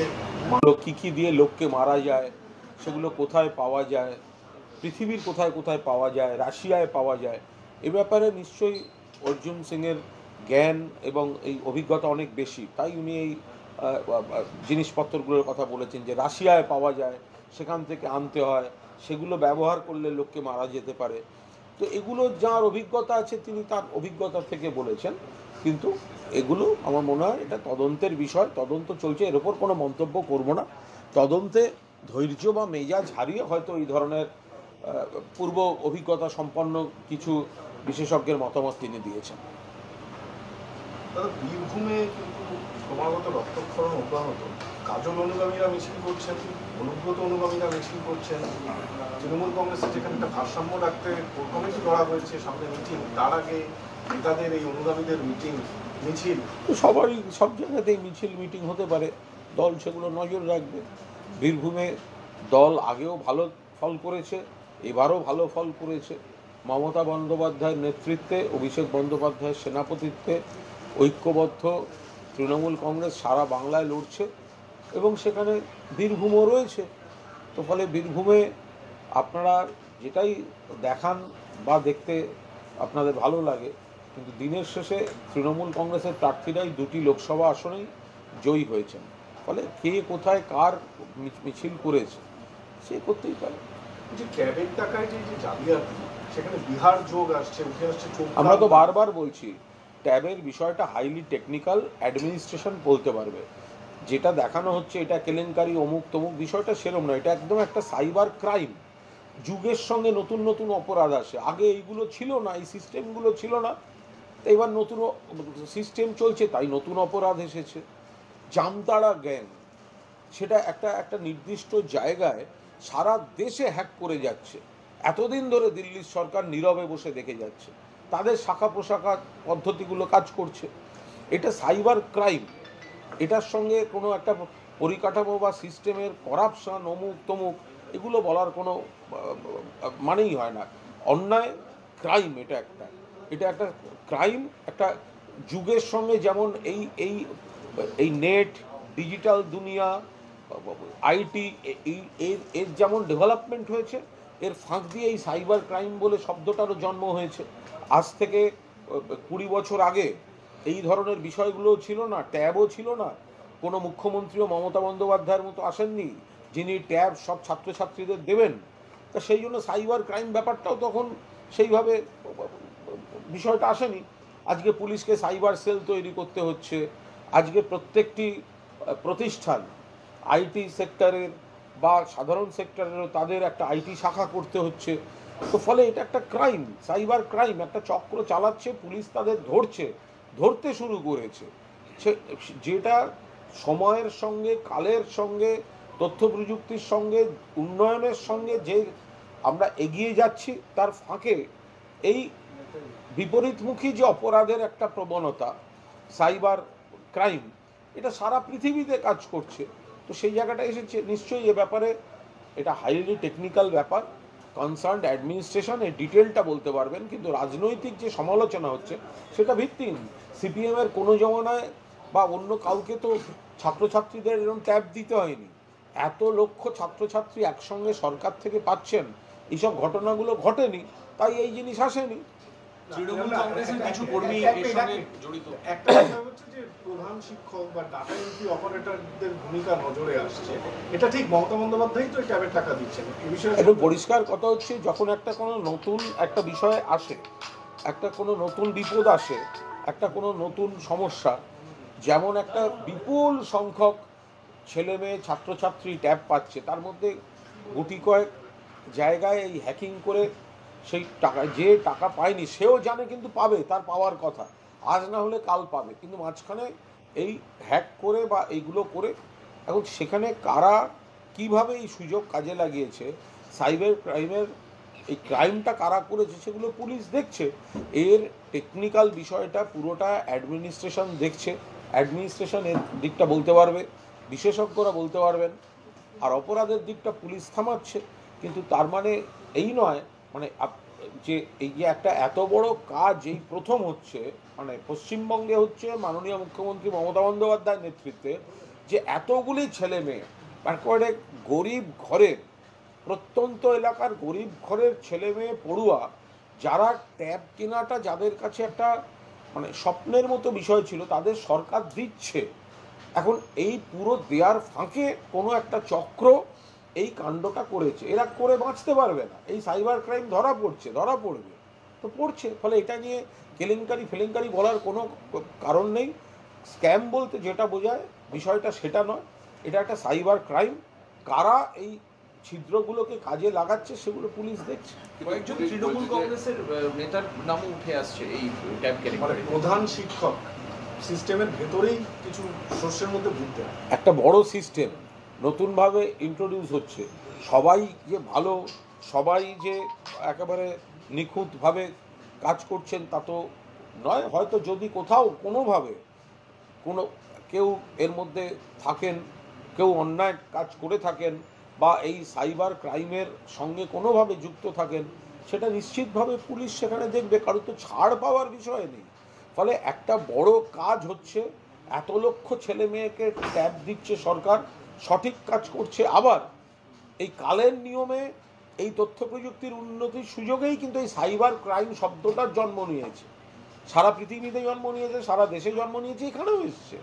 হচ্ছে, কী দিয়ে লোককে মারা যায়, সেগুলো কোথায় পাওয়া যায়, পৃথিবীর কোথায় কোথায় পাওয়া যায়, রাশিয়ায় পাওয়া যায়, এ ব্যাপারে নিশ্চয়ই অর্জুন সিংয়ের জ্ঞান এবং এই অভিজ্ঞতা অনেক বেশি। তাই উনি এই জিনিসপত্রগুলোর কথা বলেছেন যে রাশিয়ায় পাওয়া যায়, সেখান থেকে আনতে হয়, সেগুলো ব্যবহার করলে লোককে মারা যেতে পারে। তো এগুলো যার অভিজ্ঞতা আছে তিনি তার অভিজ্ঞতা থেকে বলেছেন। কিন্তু এগুলো আমার মনে হয় এটা তদন্তের বিষয়, তদন্ত চলছে, এর ওপর কোনো মন্তব্য করব না। তদন্তে ধৈর্য বা মেজাজ হারিয়ে হয়তো এই ধরনের পূর্ব অভিজ্ঞতা সম্পন্ন কিছু বিশেষজ্ঞের মতামত তিনি দিয়েছেন। দাদা, বীরভূমে কিন্তু ক্রমাগত রক্তক্ষরণ অব্যাহত। কাজল অনুগামীরা মিছিল করছেন, অনুব্রত অনুগামীরা মিছিল করছেন। তৃণমূল কংগ্রেসের যেখানে একটা ভারসাম্য রাখতে কোর কমিটি করা হয়েছে, সামনে মিটিং, তার আগে নেতাদের এই অনুগামীদের মিছিল। সবারই সব জায়গাতেই মিছিল মিটিং হতে পারে, দল সেগুলো নজর রাখবে। বীরভূমে দল আগেও ভালো ফল করেছে, এবারও ভালো ফল করেছে। মমতা বন্দ্যোপাধ্যায়ের নেতৃত্বে, অভিষেক বন্দ্যোপাধ্যায়ের সেনাপতিত্বে ঐক্যবদ্ধ তৃণমূল কংগ্রেস সারা বাংলায় লড়ছে এবং সেখানে বীরভূমও রয়েছে। তো ফলে বীরভূমে আপনারা যেটাই দেখান বা দেখতে আপনাদের ভালো লাগে, কিন্তু দিনের শেষে তৃণমূল কংগ্রেসের প্রার্থীরাই দুটি লোকসভা আসনেই জয়ী হয়েছেন। ফলে কে কোথায় কার মিছিল করেছে সে করতেই পারে। যে ক্যাবের টাকায় যে জালিয়াতি, সেখানে বিহার যোগ আসছে, উঠে আসছে। আমরা তো বারবার বলছি ট্যাবের বিষয়টা হাইলি টেকনিক্যাল, অ্যাডমিনিস্ট্রেশন বলতে পারবে। যেটা দেখানো হচ্ছে এটা কেলেঙ্কারি অমুক তমুক, বিষয়টা সেরম না, এটা একদম একটা সাইবার ক্রাইম। যুগের সঙ্গে নতুন নতুন অপরাধ আসে, আগে এইগুলো ছিল না, এই সিস্টেমগুলো ছিল না, এবার নতুন সিস্টেম চলছে তাই নতুন অপরাধ এসেছে। জামতাড়া গ্যাং, সেটা একটা একটা নির্দিষ্ট জায়গায় সারা দেশে হ্যাক করে যাচ্ছে। এতদিন ধরে দিল্লির সরকার নীরবে বসে দেখে যাচ্ছে, তাদের শাখা প্রশাখা পদ্ধতিগুলো কাজ করছে। এটা সাইবার ক্রাইম, এটার সঙ্গে কোনো একটা পরিকাঠামো বা সিস্টেমের করাপশন অমুক তমুক এগুলো বলার কোনো মানেই হয় না। অন্যায় ক্রাইম, এটা একটা ক্রাইম। একটা যুগের সঙ্গে যেমন এই এই এই নেট, ডিজিটাল দুনিয়া, আইটি, এর যেমন ডেভেলপমেন্ট হয়েছে, এর ফাঁক দিয়ে এই সাইবার ক্রাইম বলে শব্দটারও জন্ম হয়েছে। আজ থেকে 20 বছর আগে এই ধরনের বিষয়গুলোও ছিল না, ট্যাবও ছিল না। কোনো মুখ্যমন্ত্রীও মমতা বন্দ্যোপাধ্যায়ের মতো আসেননি যিনি ট্যাব সব ছাত্রছাত্রীদের দেবেন। তা সেই জন্য সাইবার ক্রাইম ব্যাপারটাও তখন সেইভাবে বিষয়টা আসেনি। আজকে পুলিশকে সাইবার সেল তৈরি করতে হচ্ছে, আজকে প্রত্যেকটি প্রতিষ্ঠান আইটি সেক্টরের বা সাধারণ সেক্টরেরও তাদের একটা আইটি শাখা করতে হচ্ছে। তো ফলে এটা একটা ক্রাইম, সাইবার ক্রাইম, একটা চক্র চালাচ্ছে, পুলিশ তাদের ধরতে শুরু করেছে। যেটা সময়ের সঙ্গে, কালের সঙ্গে, তথ্য প্রযুক্তির সঙ্গে, উন্নয়নের সঙ্গে যে আমরা এগিয়ে যাচ্ছি, তার ফাঁকে এই বিপরীতমুখী যে অপরাধের একটা প্রবণতা, সাইবার ক্রাইম, এটা সারা পৃথিবীতে কাজ করছে। তো সেই জায়গাটা এসেছে। নিশ্চয়ই এ ব্যাপারে এটা হাইলি টেকনিক্যাল ব্যাপার, কনসার্নড অ্যাডমিনিস্ট্রেশন এই ডিটেলটা বলতে পারবেন। কিন্তু রাজনৈতিক যে সমালোচনা হচ্ছে সেটা ভিত্তিহীন। সিপিএমের কোনো জমানায় বা অন্য কাউকে তো ছাত্রছাত্রীদের এরকম ট্যাব দিতে হয়নি। এত লক্ষ ছাত্রছাত্রী একসঙ্গে সরকার থেকে পাচ্ছেন, এইসব ঘটনাগুলো ঘটেনি, তাই এই জিনিস আসেনি। তৃণমূল কংগ্রেসের কিছু কর্মী এর সঙ্গে জড়িত। একটা কথা হচ্ছে যে প্রধান শিক্ষক বা ডাটা এন্ট্রি অপারেটরদের ভূমিকা নজরে আসছে, এটা ঠিক মমতা বন্দ্যোপাধ্যায় তো ট্যাবের টাকা দিচ্ছেন, এই বিষয়ে একদম পরিষ্কার কথা হচ্ছে, যখন একটা কোনো নতুন একটা বিষয় আসে, একটা কোনো নতুন বিপদ আসে, একটা কোনো নতুন সমস্যা, যেমন একটা বিপুল সংখ্যক ছেলে মেয়ে ছাত্রছাত্রী ট্যাব পাচ্ছে, তার মধ্যে গুটি কয়েক জায়গায় এই হ্যাকিং করে সেই টাকা, যে টাকা পায়নি সেও জানে কিন্তু পাবে, তার পাওয়ার কথা, আজ না হলে কাল পাবে, কিন্তু মাঝখানে এই হ্যাক করে বা এইগুলো করে, এখন সেখানে কারা কিভাবে এই সুযোগ কাজে লাগিয়েছে, সাইবার ক্রাইমের এই ক্রাইমটা কারা করেছে সেগুলো পুলিশ দেখছে। এর টেকনিক্যাল বিষয়টা পুরোটা অ্যাডমিনিস্ট্রেশন দেখছে, অ্যাডমিনিস্ট্রেশন এর দিকটা বলতে পারবে, বিশেষজ্ঞরা বলতে পারবেন, আর অপরাধের দিকটা পুলিশ থামাচ্ছে। কিন্তু তার মানে এই নয়, মানে যে এই যে একটা এত বড় কাজ এই প্রথম হচ্ছে, মানে পশ্চিমবঙ্গে হচ্ছে মাননীয় মুখ্যমন্ত্রী মমতা বন্দ্যোপাধ্যায়ের নেতৃত্বে, যে এতগুলি ছেলে মেয়ে একেবারে গরিব ঘরের, প্রত্যন্ত এলাকার গরিব ঘরের ছেলে মেয়ে পড়ুয়া, যারা ট্যাব কেনাটা যাদের কাছে একটা মানে স্বপ্নের মতো বিষয় ছিল, তাদের সরকার দিচ্ছে। এখন এই পুরো দেয়ার ফাঁকে কোনো একটা চক্র এই কাণ্ডটা করেছে, এরা করে বাঁচতে পারবে না। এই সাইবার ক্রাইম ধরা পড়বে তো পড়ছে। ফলে এটা নিয়ে কেলেঙ্কারি বলার কোনো কারণ নেই। স্ক্যাম বলতে যেটা বোঝায় বিষয়টা সেটা নয়, এটা একটা সাইবার ক্রাইম। কারা এই ছিদ্রগুলোকে কাজে লাগাচ্ছে সেগুলো পুলিশ দেখছে। কয়েকজন তৃণমূল কংগ্রেসের নেতার নামও উঠে আসছে এই ট্যাব মানে কেলেঙ্কারি। প্রধান শিক্ষক সিস্টেমের ভেতরেই কিছু শস্যের মধ্যে বুঝতে হয়। একটা বড় সিস্টেম নতুনভাবে ইন্ট্রোডিউস হচ্ছে। সবাই যে ভালো, সবাই যে একেবারে নিখুঁতভাবে কাজ করছেন তা তো নয়। হয়তো যদি কোথাও কোনোভাবে কোনো কেউ এর মধ্যে থাকেন, কেউ অন্যায় কাজ করে থাকেন বা এই সাইবার ক্রাইমের সঙ্গে কোনোভাবে যুক্ত থাকেন, সেটা নিশ্চিতভাবে পুলিশ সেখানে দেখবে, কারণ তো ছাড় পাওয়ার বিষয় নেই। ফলে একটা বড় কাজ হচ্ছে, এত লক্ষ ছেলে মেয়েকে ট্যাব দিচ্ছে সরকার, সঠিক কাজ করছে। আবার এই কালের নিয়মে এই তথ্য প্রযুক্তির উন্নতির সুযোগেই কিন্তু এই সাইবার ক্রাইম শব্দটার জন্ম নিয়েছে। সারা পৃথিবীতে জন্ম নিয়েছে, সারা দেশে জন্ম নিয়েছে, এখানেও এসছে।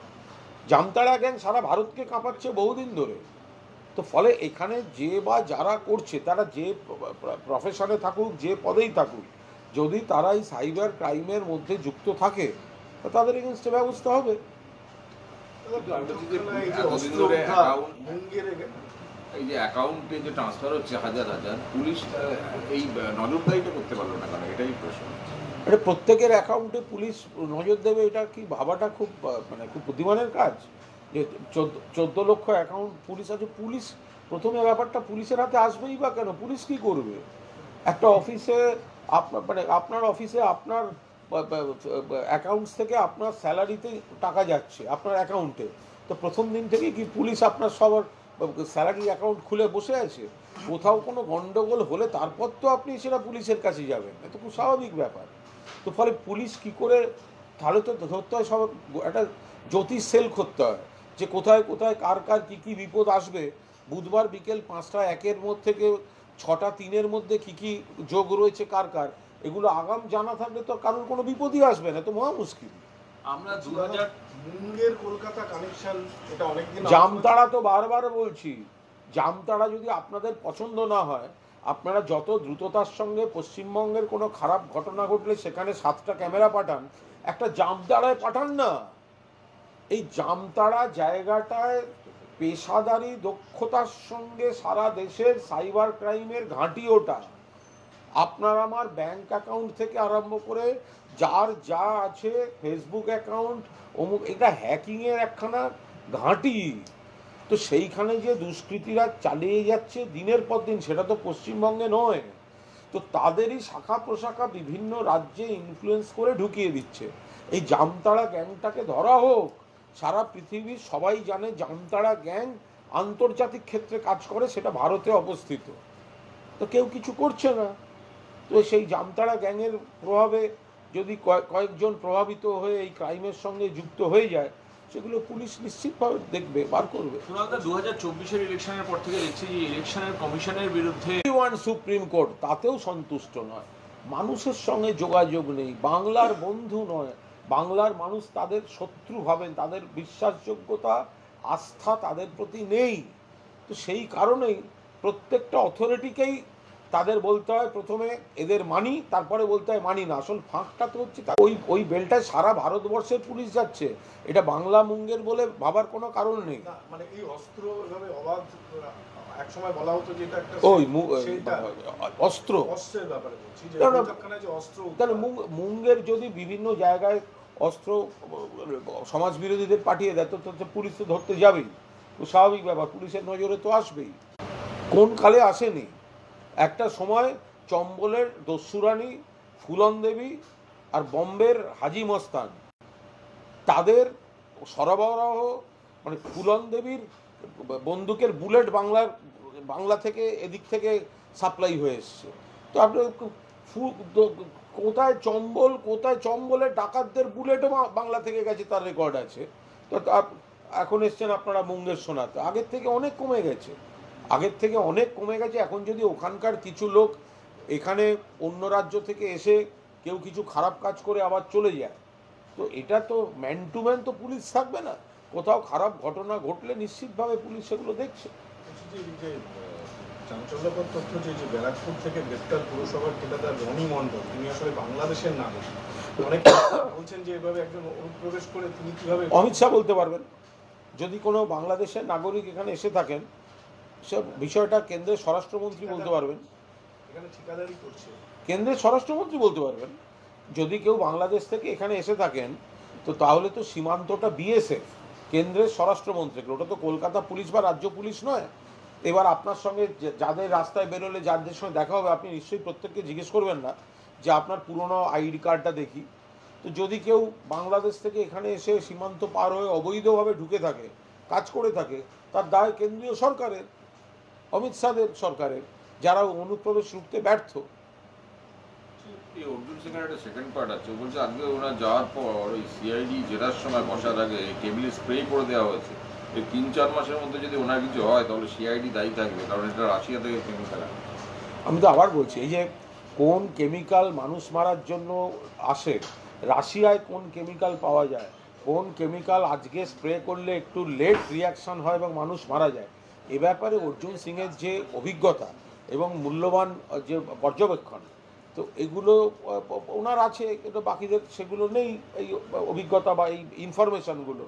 জামতাড়া গ্যাং সারা ভারতকে কাঁপাচ্ছে বহুদিন ধরে। তো ফলে এখানে যে বা যারা করছে, তারা যে প্রফেশনে থাকুক, যে পদেই থাকুক, যদি তারা এই সাইবার ক্রাইমের মধ্যে যুক্ত থাকে তা তাদের এগেনস্টে ব্যবস্থা হবে। এই যে অ্যাকাউন্টে যে ট্রান্সফার হচ্ছে হাজার হাজার, পুলিশ এই নজরদারিটা করতে পারলো না কেন, এটাই প্রশ্ন। এটা প্রত্যেকের অ্যাকাউন্টে পুলিশ নজর দেবে, এটা কি ভাবাটা খুব মানে খুব বুদ্ধিমানের কাজ? যে 14 লক্ষ অ্যাকাউন্ট পুলিশ আছে, পুলিশ প্রথমে ব্যাপারটা পুলিশের হাতে আসবেই বা কেন? পুলিশ কি করবে? একটা অফিসে মানে আপনার অফিসে আপনার অ্যাকাউন্টস থেকে আপনার স্যালারিতে টাকা যাচ্ছে আপনার অ্যাকাউন্টে, তো প্রথম দিন থেকে কি পুলিশ আপনার সবার স্যালারি অ্যাকাউন্ট খুলে বসে আছে? কোথাও কোনো গন্ডগোল হলে তারপর তো আপনি সেটা পুলিশের কাছে যাবেন, এটা খুব স্বাভাবিক ব্যাপার। তো ফলে পুলিশ কি করে, তাহলে তো ধরতে হয় সব একটা জ্যোতিষ সেল করতে হয় যে কোথায় কোথায় কার কার কী কী বিপদ আসবে। বুধবার বিকেল 5টা 1-এর মধ্যে থেকে 6টা 3-এর মধ্যে কী কী যোগ রয়েছে কার কার, এগুলো আগাম জানা থাকলে তো কারোর কোনো বিপদই আসবে না, তো মহা মুশকিল। আমরা 2000 মুঙ্গের কলকাতা কানেকশন, এটা অনেকদিন জামতাড়া তো বারবার বলছি, জামতাড়া যদি আপনাদের পছন্দ না হয়, আপনারা যত দ্রুততার সঙ্গে পশ্চিমবঙ্গের কোনো খারাপ ঘটনা ঘটলে সেখানে 7টা ক্যামেরা পাঠান, একটা জামতাড়ায় পাঠান না। এই জামতাড়া জায়গাটায় পেশাদারি দক্ষতার সঙ্গে সারা দেশের সাইবার ক্রাইমের ঘাঁটি ওটা। আপনার আমার ব্যাংক অ্যাকাউন্ট থেকে আরম্ভ করে যার যা আছে, ফেসবুক অ্যাকাউন্ট অমুক, এটা হ্যাকিংয়ের একখানা ঘাঁটি। তো সেইখানে যে দুষ্কৃতীরা চালিয়ে যাচ্ছে দিনের পর দিন, সেটা তো পশ্চিমবঙ্গে নয়, তো তাদেরই শাখা প্রশাখা বিভিন্ন রাজ্যে ইনফ্লুয়েন্স করে ঢুকিয়ে দিচ্ছে। এই জামতাড়া গ্যাংটাকে ধরা হোক। সারা পৃথিবীর সবাই জানে জামতাড়া গ্যাং আন্তর্জাতিক ক্ষেত্রে কাজ করে, সেটা ভারতে অবস্থিত, তো কেউ কিছু করছে না। তো সেই জামতাড়া গ্যাংয়ের প্রভাবে যদি কয়েকজন প্রভাবিত হয়ে এই ক্রাইমের সঙ্গে যুক্ত হয়ে যায়, সেগুলো পুলিশ নিশ্চিতভাবে দেখবে, বার করবে। 2024-এর ইলেকশনের পর থেকে দেখছি যে ইলেকশনের কমিশনের বিরুদ্ধে সুপ্রিম কোর্ট তাতেও সন্তুষ্ট নয়, মানুষের সঙ্গে যোগাযোগ নেই, বাংলার বন্ধু নয়, বাংলার মানুষ তাদের শত্রু ভাবেন, তাদের বিশ্বাসযোগ্যতা আস্থা তাদের প্রতি নেই। তো সেই কারণেই প্রত্যেকটা অথরিটিকেই তাদের বলতে হয় প্রথমে এদের মানি, তারপরে বলতে হয় মানি না। আসল ফাঁকটা তো হচ্ছে ওই বেলটায় সারা ভারতবর্ষের পুলিশ যাচ্ছে, এটা বাংলা মুঙ্গের বলে ভাবার কোনো কারণ নেই। মানে এই অস্ত্র এভাবে অবাধ, এক সময় বলা হতো যে এটা একটা অস্ত্র, অস্ত্রের ব্যাপারে বলছি যে অস্ত্র, তাহলে মুঙ্গের যদি বিভিন্ন জায়গায় অস্ত্র সমাজ বিরোধীদের পাঠিয়ে দেয়, তো পুলিশ তো ধরতে যাবেই, তো স্বাভাবিক ব্যাপার, পুলিশের নজরে তো আসবেই। কোন কালে আসেনি? একটা সময় চম্বলের দস্যুরানী ফুলন দেবী আর বম্বের হাজি মস্তান, তাদের সরবরাহ, মানে ফুলন দেবীর বন্দুকের বুলেট বাংলা থেকে এদিক থেকে সাপ্লাই হয়ে এসছে। তো আপনার কোথায় চম্বলের ডাকাতদের বুলেটও বাংলা থেকে গেছে, তার রেকর্ড আছে। তো এখন এসছেন আপনারা মুঙ্গের শোনাতে, আগের থেকে অনেক কমে গেছে, আগের থেকে অনেক কমে গেছে। এখন যদি ওখানকার কিছু লোক এখানে অন্য রাজ্য থেকে এসে কেউ কিছু খারাপ কাজ করে আবার চলে যায়, তো এটা তো ম্যান টু ম্যান তো পুলিশ থাকবে না। কোথাও খারাপ ঘটনা ঘটলে নিশ্চিতভাবে পুলিশ সেগুলো দেখছে। বলছি যে এই যে চাঞ্চল্যকর তথ্য যে ব্যারাকপুর থেকে গ্রেপ্তার পুরসভার ঠিকাদার রনি মণ্ডল, তিনি আসলে বাংলাদেশের নাগরিক। অনেক বলছেন যে এভাবে একজন অনুপ্রবেশ করে তিনি কিভাবে। অমিত শাহ বলতে পারবেন, যদি কোনো বাংলাদেশের নাগরিক এখানে এসে থাকেন, সে বিষয়টা কেন্দ্রের স্বরাষ্ট্রমন্ত্রী বলতে পারবেন, এখানে ঠিকাদারি করছে। কেন্দ্রের স্বরাষ্ট্রমন্ত্রী বলতে পারবেন। যদি কেউ বাংলাদেশ থেকে এখানে এসে থাকেন, তো তাহলে তো সীমান্তটা বিএসএফ, কেন্দ্রের স্বরাষ্ট্রমন্ত্রীকে, ওটা তো কলকাতা পুলিশ বা রাজ্য পুলিশ নয়। এবার আপনার সঙ্গে যাদের রাস্তায় বেরোলে যাদের সঙ্গে দেখা হবে, আপনি নিশ্চয়ই প্রত্যেককে জিজ্ঞেস করবেন না যে আপনার পুরনো আইডি কার্ডটা দেখি। তো যদি কেউ বাংলাদেশ থেকে এখানে এসে সীমান্ত পার হয়ে অবৈধভাবে ঢুকে থাকে, কাজ করে থাকে, তার দায় কেন্দ্রীয় সরকারের, অমিত শাহের সরকারের, যারা অনুপ্রবেশ রুখতে ব্যর্থ। এই অর্জুন সিং এর একটা সেকেন্ড পার্ট আছে, ও বলছে আজকে ওনার যাওয়ার পর ওই সিআইডি জেরার সময় বসার আগে টেবিলে স্প্রে করে দেওয়া হয়েছে। এই 3-4 মাসের মধ্যে যদি ওনার কিছু হয় তাহলে সিআইডি দায়ী থাকবে, কারণ এটা রাশিয়া থেকে কেমিক্যাল। আমি তো আবার বলছি, এই যে কোন কেমিক্যাল মানুষ মারার জন্য আসে, রাশিয়ায় কোন কেমিক্যাল পাওয়া যায়, কোন কেমিক্যাল আজকে স্প্রে করলে একটু লেট রিয়াকশন হয় এবং মানুষ মারা যায়, এ ব্যাপারে অর্জুন সিংয়ের যে অভিজ্ঞতা এবং মূল্যবান যে পর্যবেক্ষণ, তো এগুলো ওনার আছে, কিন্তু বাকিদের সেগুলো নেই, এই অভিজ্ঞতা বা এই ইনফরমেশনগুলো।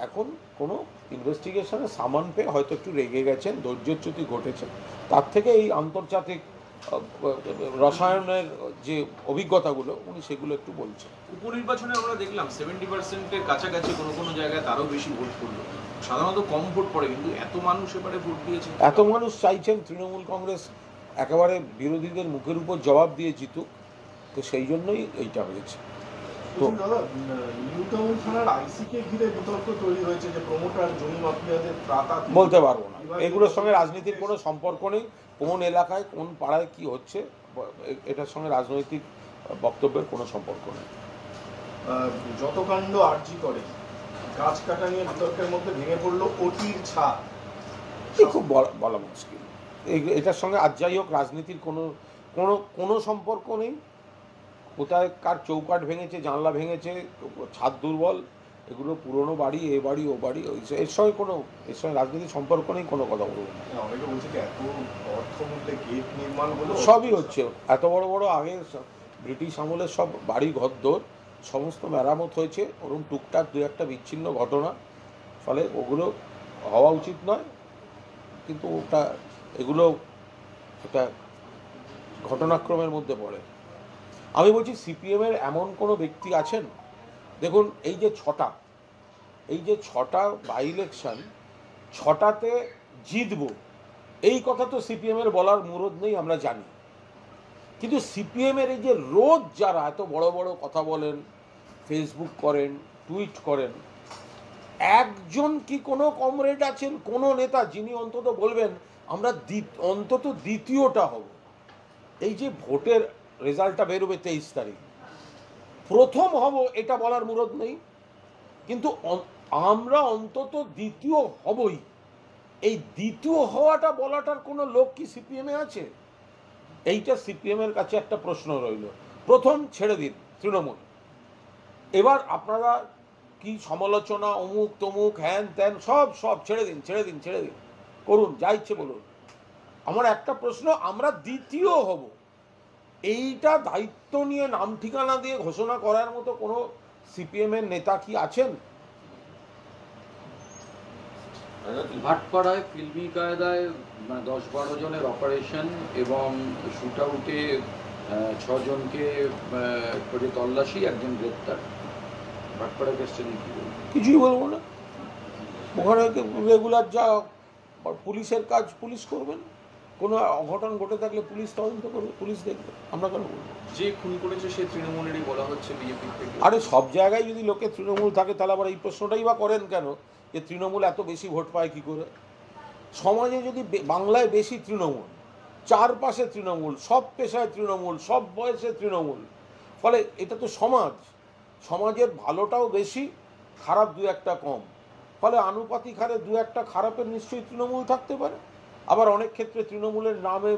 এখন কোনো ইনভেস্টিগেশনে সামান পেয়ে হয়তো একটু রেগে গেছেন, ধৈর্যচ্যুতি ঘটেছে, তার থেকে এই আন্তর্জাতিক রসায়নের যে অভিজ্ঞতাগুলো উনি সেগুলো একটু বলছেন। উপনির্বাচনে আমরা দেখলাম 70%-এর কাছাকাছি কোনো কোনো জায়গায় তারও বেশি ভোট পড়লো। সাধারণত কম ভোট পড়ে, কিন্তু এত মানুষ এবারে ভোট দিয়েছে। এত মানুষ চাইছেন তৃণমূল কংগ্রেস একেবারে বিরোধীদের মুখের উপর জবাব দিয়ে জিতুক, তো সেই জন্যই এইটা হয়েছে। তো দাদা, নিউ টাউন থানার আইসিকে ঘিরে বিতর্ক তৈরি হয়েছে যে প্রমোটার জমি মাফিয়াদের ত্রাতা। বলতে পারবো না, এগুলোর সঙ্গে রাজনীতির কোনো সম্পর্ক নেই। কোন এলাকায় কোন পাড়ায় কি হচ্ছে এটার সঙ্গে রাজনৈতিক বক্তব্যের কোনো সম্পর্ক নেই। যত কাণ্ড আর্জি করে গাছ কাটা নিয়ে বিতর্কের মধ্যে ভেঙে পড়লো ওটির ছাদ, খুব বলা মুশকিল। এটার সঙ্গে আজ যাই হোক রাজনীতির কোনো কোনো কোনো সম্পর্ক নেই। কোথায় কার চৌকাঠ ভেঙেছে, জানলা ভেঙেছে, ছাদ দুর্বল, এগুলো পুরনো বাড়ি, এ বাড়ি ও বাড়ি, এর সঙ্গে রাজনীতির সম্পর্ক নেই, কোনো কথা বলবো না। অনেকে বলছে যে এত অর্থমূল্যে গেট নির্মাণ হলো, সবই হচ্ছে এত বড় বড় আগে ব্রিটিশ আমলের সব বাড়ি ঘরদোর সমস্ত মেরামত হয়েছে, ওরকম টুকটাক দু একটা বিচ্ছিন্ন ঘটনা, ফলে ওগুলো হওয়া উচিত নয়, কিন্তু এগুলো একটা ঘটনাক্রমের মধ্যে পড়ে। আমি বলছি সিপিএমের এমন কোনো ব্যক্তি আছেন, দেখুন এই যে ছটা বাই ইলেকশন, ছটাতে জিতব, এই কথা তো সিপিএমের বলার মুরদ নেই, আমরা জানি। কিন্তু সিপিএমের এই যে রোজ যারা এত বড় বড় কথা বলেন, ফেসবুক করেন, টুইট করেন, একজন কি কোনো কমরেড আছেন, কোনো নেতা যিনি অন্তত বলবেন আমরা অন্তত দ্বিতীয়টা হব? এই যে ভোটের রেজাল্টটা বেরোবে 23 তারিখ, প্রথম হব এটা বলার মুরদ নেই, কিন্তু আমরা অন্তত দ্বিতীয় হবই, এই দ্বিতীয় হওয়াটা বলাটার কোনো লোক কি সিপিএমে আছে? এইটা সিপিএমের কাছে একটা প্রশ্ন রইল। প্রথম ছেড়ে দিন তৃণমূল, এবার আপনারা কি সমালোচনা অমুক তমুক হ্যান ত্যান সব ছেড়ে দিন করুন, যা ইচ্ছে বলুন। আমার একটা প্রশ্ন, আমরা দ্বিতীয় হব, এইটা দায়িত্ব নিয়ে নাম ঠিকানা দিয়ে ঘোষণা করার মতো কোনো সিপিএমের নেতা কি আছেন? ভাটপাড়ায় ফিল্মি কায়দায় 10-12 জনের অপারেশন এবং শুট আউটে 6 জনকে করে তল্লাশি, একজন গ্রেপ্তার। ভাটপাড়া কেসটা নিয়ে কি বলবো? কিছুই বলবো না, ওখানে রেগুলার যা পুলিশের কাজ পুলিশ করবেন, কোনো অঘটন ঘটে থাকলে পুলিশ তদন্ত করবে, পুলিশ দেখবে, আমরা কেন বলবো? যে খুন করেছে সে তৃণমূলেরই বলা হচ্ছে, বিজেপি থেকে। আরে সব জায়গায় যদি লোকে তৃণমূল থাকে তাহলে আবার এই প্রশ্নটাই বা করেন কেন যে তৃণমূল এত বেশি ভোট পায় কি করে? সমাজে যদি বাংলায় বেশি তৃণমূল, চারপাশে তৃণমূল, সব পেশায় তৃণমূল, সব বয়সে তৃণমূল, ফলে এটা তো সমাজের ভালোটাও বেশি, খারাপ দু একটা কম, ফলে আনুপাতিক হারে দু একটা খারাপের নিশ্চয়ই তৃণমূল থাকতে পারে। আবার অনেক ক্ষেত্রে তৃণমূলের নামে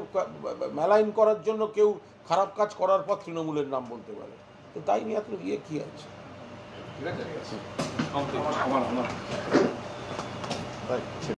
মেলাইন করার জন্য কেউ খারাপ কাজ করার পর তৃণমূলের নাম বলতে পারে। তো তাই নিয়ে এত গিয়ে কি আছে? ঠিক আছে। আমার